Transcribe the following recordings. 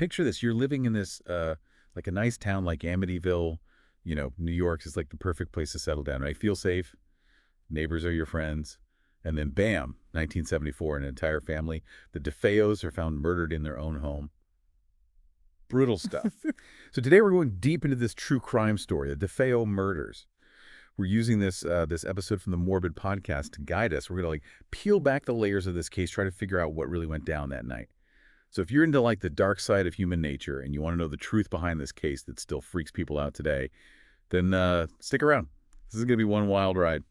picture this. You're living in this, like a nice town like Amityville, New York is like the perfect place to settle down, right? Feel safe. Neighbors are your friends. And then bam, 1974, an entire family. The DeFeos are found murdered in their own home. Brutal stuff. So today we're going deep into this true crime story, the DeFeo murders. We're using this episode from the Morbid podcast to guide us. We're going to peel back the layers of this case, try to figure out what really went down that night. So if you're into the dark side of human nature and you want to know the truth behind this case that still freaks people out today, then stick around. This is going to be one wild ride.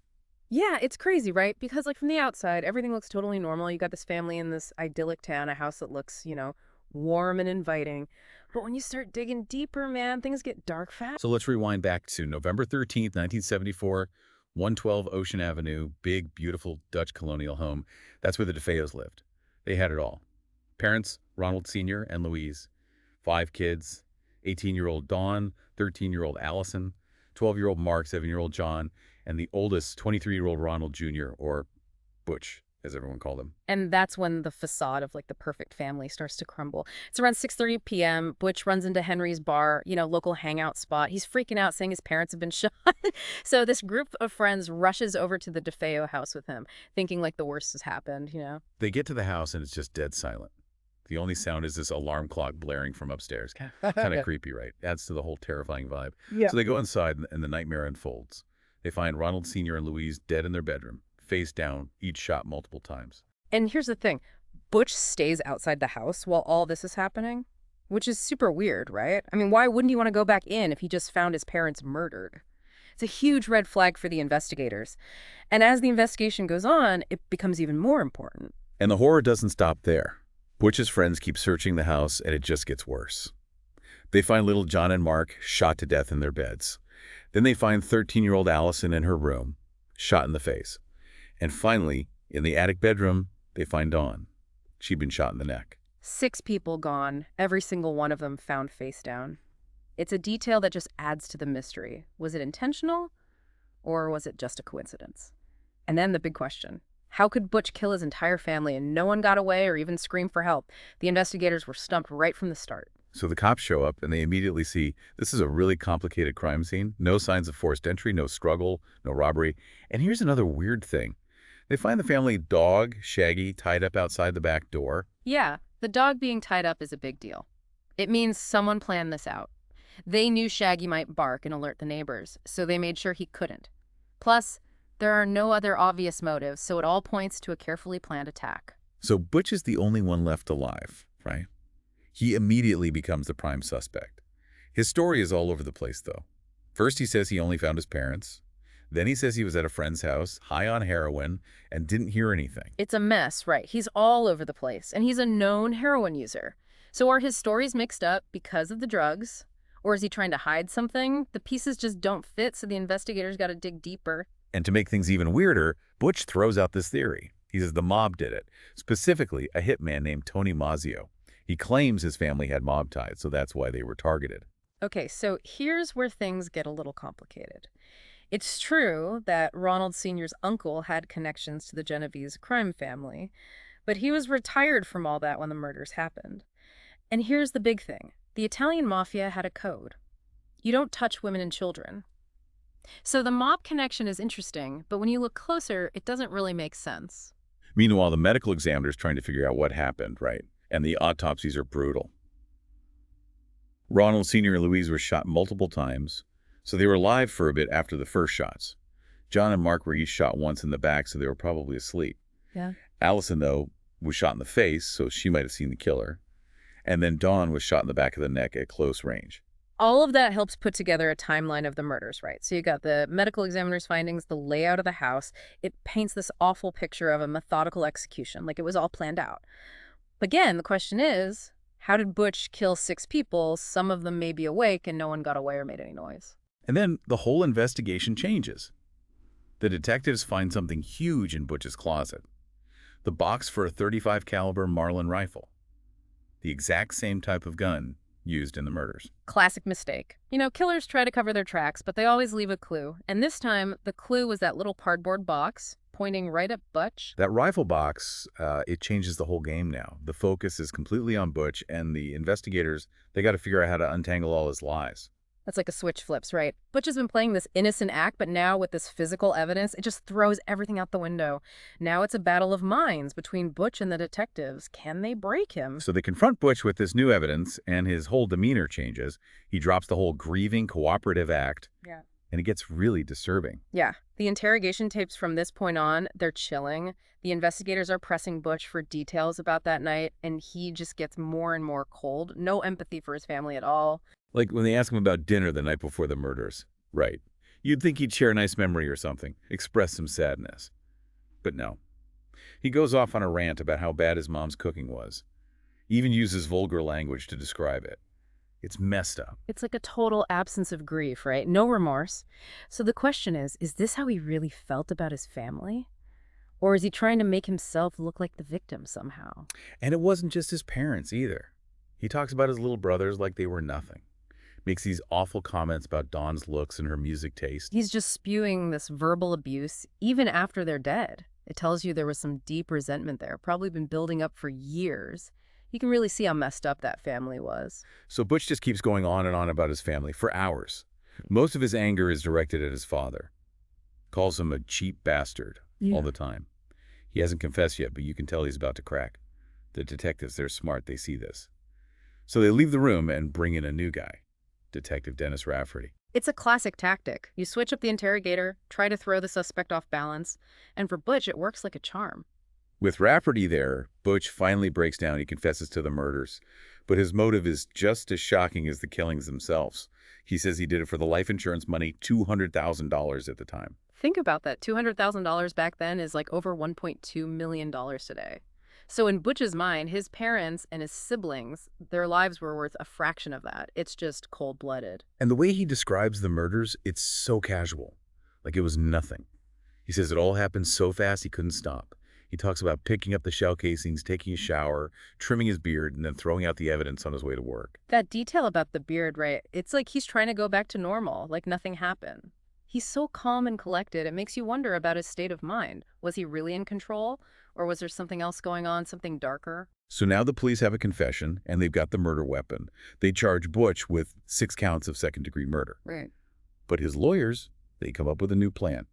Yeah, it's crazy, right? Because from the outside, everything looks totally normal. You got this family in this idyllic town, a house that looks, warm and inviting. But when you start digging deeper, man, things get dark fast. So let's rewind back to November 13th, 1974, 112 Ocean Avenue, big, beautiful Dutch colonial home. That's where the DeFeos lived. They had it all. Parents, Ronald Sr. and Louise. 5 kids, 18-year-old Dawn, 13-year-old Allison, 12-year-old Mark, 7-year-old John, and the oldest, 23-year-old Ronald Jr., or Butch, as everyone called him. And that's when the facade of the perfect family starts to crumble. It's around 6:30 p.m. Butch runs into Henry's bar, local hangout spot. He's freaking out, saying his parents have been shot. So this group of friends rushes over to the DeFeo house with him, thinking the worst has happened, They get to the house and it's just dead silent. The only sound is this alarm clock blaring from upstairs. Kind of creepy, right? Adds to the whole terrifying vibe. Yeah. So they go inside and the nightmare unfolds. They find Ronald Sr. and Louise dead in their bedroom, face down, each shot multiple times. And here's the thing. Butch stays outside the house while all this is happening, which is super weird, right? I mean, why wouldn't he want to go back in if he just found his parents murdered? It's a huge red flag for the investigators. And as the investigation goes on, it becomes even more important. And the horror doesn't stop there. Butch's friends keep searching the house, and it just gets worse. They find little John and Mark shot to death in their beds. Then they find 13-year-old Allison in her room, shot in the face. And finally, in the attic bedroom, they find Dawn. She'd been shot in the neck. 6 people gone, every single one of them found face down. It's a detail that just adds to the mystery. Was it intentional, or was it just a coincidence? And then the big question. How could Butch kill his entire family and no one got away or even screamed for help? The investigators were stumped right from the start. So the cops show up and they immediately see this is a really complicated crime scene. No signs of forced entry, no struggle, no robbery. And here's another weird thing. They find the family dog, Shaggy, tied up outside the back door. Yeah, the dog being tied up is a big deal. It means someone planned this out. They knew Shaggy might bark and alert the neighbors, so they made sure he couldn't. Plus, there are no other obvious motives, so it all points to a carefully planned attack. So Butch is the only one left alive, right? He immediately becomes the prime suspect. His story is all over the place, though. First, he says he only found his parents. Then he says he was at a friend's house, high on heroin, and didn't hear anything. It's a mess, right? He's all over the place, and he's a known heroin user. So are his stories mixed up because of the drugs? Or is he trying to hide something? The pieces just don't fit, so the investigators got to dig deeper. And to make things even weirder, Butch throws out this theory. He says the mob did it, specifically a hitman named Tony Mazzio. He claims his family had mob ties, so that's why they were targeted. Okay, so here's where things get a little complicated. It's true that Ronald Sr.'s uncle had connections to the Genovese crime family, but he was retired from all that when the murders happened. And here's the big thing. The Italian mafia had a code. You don't touch women and children. So the mob connection is interesting, but when you look closer, it doesn't really make sense. Meanwhile, the medical examiner's trying to figure out what happened, right? And the autopsies are brutal. Ronald Sr. and Louise were shot multiple times, so they were alive for a bit after the first shots. John and Mark were each shot once in the back, so they were probably asleep. Yeah. Allison, though, was shot in the face, so she might have seen the killer. And then Dawn was shot in the back of the neck at close range. All of that helps put together a timeline of the murders, right? So you got the medical examiner's findings, the layout of the house. It paints this awful picture of a methodical execution, like it was all planned out. Again, the question is, how did Butch kill 6 people? Some of them may be awake and no one got away or made any noise. And then the whole investigation changes. The detectives find something huge in Butch's closet. The box for a .35 caliber Marlin rifle. The exact same type of gun used in the murders. Classic mistake. Killers try to cover their tracks, but they always leave a clue. And this time, the clue was that little cardboard box, pointing right at Butch. That rifle box, it changes the whole game now. The focus is completely on Butch, and the investigators, they got to figure out how to untangle all his lies. That's like a switch flips, right? Butch has been playing this innocent act, but now with this physical evidence, it just throws everything out the window. Now it's a battle of minds between Butch and the detectives. Can they break him? So they confront Butch with this new evidence, and his whole demeanor changes. He drops the whole grieving, cooperative act, Yeah. and it gets really disturbing. Yeah. The interrogation tapes from this point on, they're chilling. The investigators are pressing Butch for details about that night, and he just gets more and more cold. No empathy for his family at all. Like when they ask him about dinner the night before the murders. Right. You'd think he'd share a nice memory or something, express some sadness. But no. He goes off on a rant about how bad his mom's cooking was. He even uses vulgar language to describe it. It's messed up. It's like a total absence of grief, right? No remorse. So the question is this how he really felt about his family? Or is he trying to make himself look like the victim somehow? And it wasn't just his parents either. He talks about his little brothers like they were nothing. Makes these awful comments about Dawn's looks and her music taste. He's just spewing this verbal abuse even after they're dead. It tells you there was some deep resentment there, probably been building up for years. You can really see how messed up that family was. So Butch just keeps going on and on about his family for hours. Most of his anger is directed at his father. Calls him a cheap bastard all the time. He hasn't confessed yet, but you can tell he's about to crack. The detectives, they're smart. They see this. So they leave the room and bring in a new guy, Detective Dennis Rafferty. It's a classic tactic. You switch up the interrogator, try to throw the suspect off balance, and for Butch, it works like a charm. With Rafferty there, Butch finally breaks down. He confesses to the murders, but his motive is just as shocking as the killings themselves. He says he did it for the life insurance money, $200,000 at the time. Think about that. $200,000 back then is like over $1.2 million today. So in Butch's mind, his parents and his siblings, their lives were worth a fraction of that. It's just cold-blooded. And the way he describes the murders, it's so casual, like it was nothing. He says it all happened so fast he couldn't stop. He talks about picking up the shell casings, taking a shower, trimming his beard, and then throwing out the evidence on his way to work. That detail about the beard, right? It's like he's trying to go back to normal, like nothing happened. He's so calm and collected, it makes you wonder about his state of mind. Was he really in control? Or was there something else going on, something darker? So now the police have a confession, and they've got the murder weapon. They charge Butch with 6 counts of second-degree murder. Right. But his lawyers, they come up with a new plan.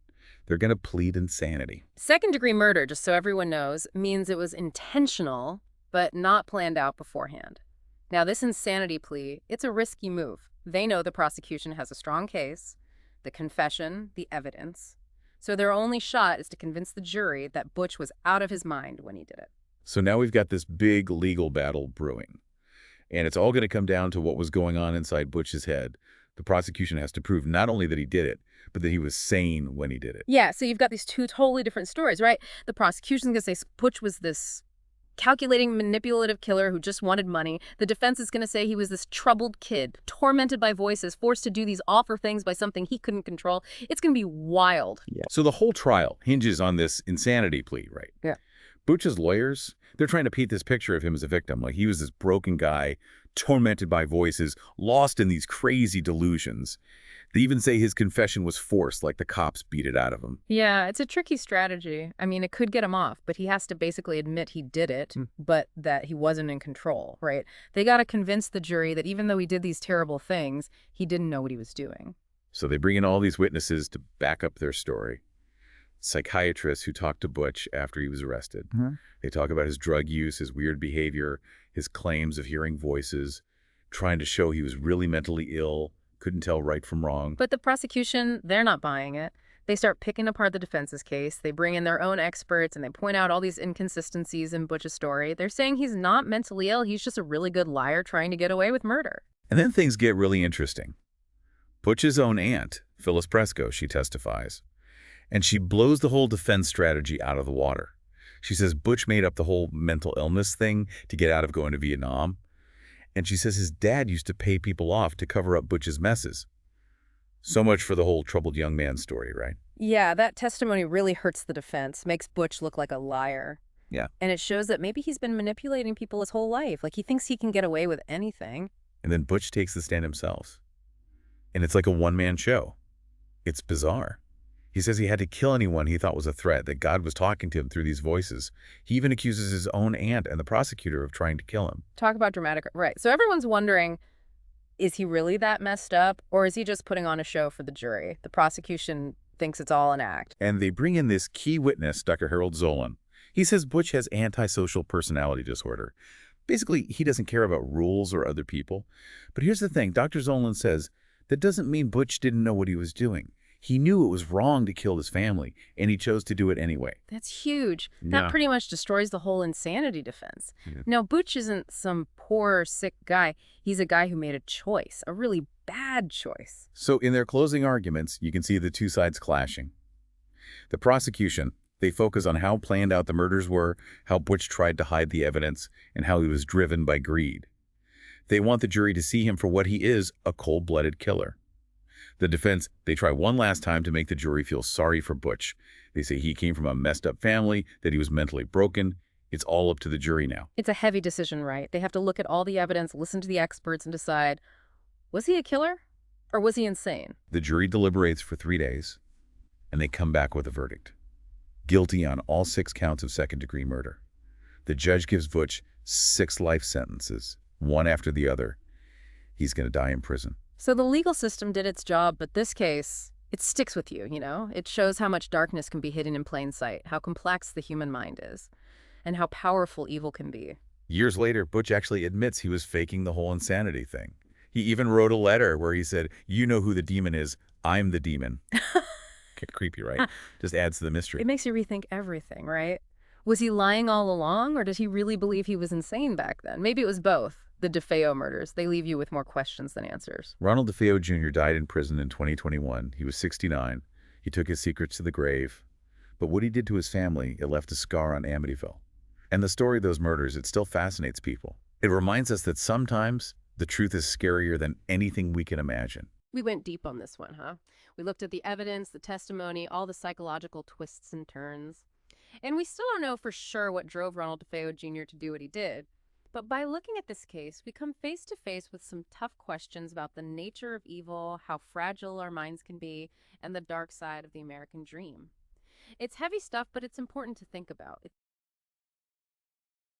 They're going to plead insanity. Second-degree murder, just so everyone knows, means it was intentional, but not planned out beforehand. Now, this insanity plea, it's a risky move. They know the prosecution has a strong case, the confession, the evidence. So their only shot is to convince the jury that Butch was out of his mind when he did it. So now we've got this big legal battle brewing. And it's all going to come down to what was going on inside Butch's head. The prosecution has to prove not only that he did it, but that he was sane when he did it. Yeah, so you've got these two totally different stories, right? The prosecution's going to say Butch was this calculating, manipulative killer who just wanted money. The defense is going to say he was this troubled kid, tormented by voices, forced to do these awful things by something he couldn't control. It's going to be wild. Yeah. So the whole trial hinges on this insanity plea, right? Yeah. Butch's lawyers, they're trying to paint this picture of him as a victim, like he was this broken guy, tormented by voices, lost in these crazy delusions. They even say his confession was forced, like the cops beat it out of him. Yeah, it's a tricky strategy. I mean, it could get him off, but he has to basically admit he did it, but that he wasn't in control, right? They got to convince the jury that even though he did these terrible things, he didn't know what he was doing. So they bring in all these witnesses to back up their story. Psychiatrists who talked to Butch after he was arrested. They talk about his drug use, his weird behavior, his claims of hearing voices, trying to show he was really mentally ill, couldn't tell right from wrong. But the prosecution, they're not buying it. They start picking apart the defense's case. They bring in their own experts, and they point out all these inconsistencies in Butch's story. They're saying he's not mentally ill. He's just a really good liar trying to get away with murder. And then things get really interesting. Butch's own aunt, Phyllis Presco, she testifies. And she blows the whole defense strategy out of the water. She says Butch made up the whole mental illness thing to get out of going to Vietnam. And she says his dad used to pay people off to cover up Butch's messes. So much for the whole troubled young man story, right? Yeah, that testimony really hurts the defense, makes Butch look like a liar. Yeah. And it shows that maybe he's been manipulating people his whole life. Like he thinks he can get away with anything. And then Butch takes the stand himself. And it's like a one-man show. It's bizarre. He says he had to kill anyone he thought was a threat, that God was talking to him through these voices. He even accuses his own aunt and the prosecutor of trying to kill him. Talk about dramatic. Right. So everyone's wondering, is he really that messed up, or is he just putting on a show for the jury? The prosecution thinks it's all an act. And they bring in this key witness, Dr. Harold Zolan. He says Butch has antisocial personality disorder. Basically, he doesn't care about rules or other people. But here's the thing, Dr. Zolan says that doesn't mean Butch didn't know what he was doing. He knew it was wrong to kill his family, and he chose to do it anyway. That's huge. Yeah. That pretty much destroys the whole insanity defense. Yeah. Now, Butch isn't some poor, sick guy. He's a guy who made a choice, a really bad choice. So in their closing arguments, you can see the two sides clashing. The prosecution, they focus on how planned out the murders were, how Butch tried to hide the evidence, and how he was driven by greed. They want the jury to see him for what he is, a cold-blooded killer. The defense, they try one last time to make the jury feel sorry for Butch. They say he came from a messed up family, that he was mentally broken. It's all up to the jury now. It's a heavy decision, right? They have to look at all the evidence, listen to the experts, and decide, was he a killer or was he insane? The jury deliberates for 3 days, and they come back with a verdict. Guilty on all 6 counts of second-degree murder. The judge gives Butch 6 life sentences, one after the other. He's going to die in prison. So the legal system did its job, but this case, it sticks with you, you know? It shows how much darkness can be hidden in plain sight, how complex the human mind is, and how powerful evil can be. Years later, Butch actually admits he was faking the whole insanity thing. He even wrote a letter where he said, "You know who the demon is. I'm the demon." Creepy, right? Just adds to the mystery. It makes you rethink everything, right? Was he lying all along, or did he really believe he was insane back then? Maybe it was both. The DeFeo murders, they leave you with more questions than answers. Ronald DeFeo Jr. died in prison in 2021. He was 69. He took his secrets to the grave. But what he did to his family, it left a scar on Amityville. And the story of those murders, it still fascinates people. It reminds us that sometimes the truth is scarier than anything we can imagine. We went deep on this one, huh? We looked at the evidence, the testimony, all the psychological twists and turns. And we still don't know for sure what drove Ronald DeFeo Jr. to do what he did. But by looking at this case, we come face to face with some tough questions about the nature of evil, how fragile our minds can be, and the dark side of the American dream. It's heavy stuff, but it's important to think about.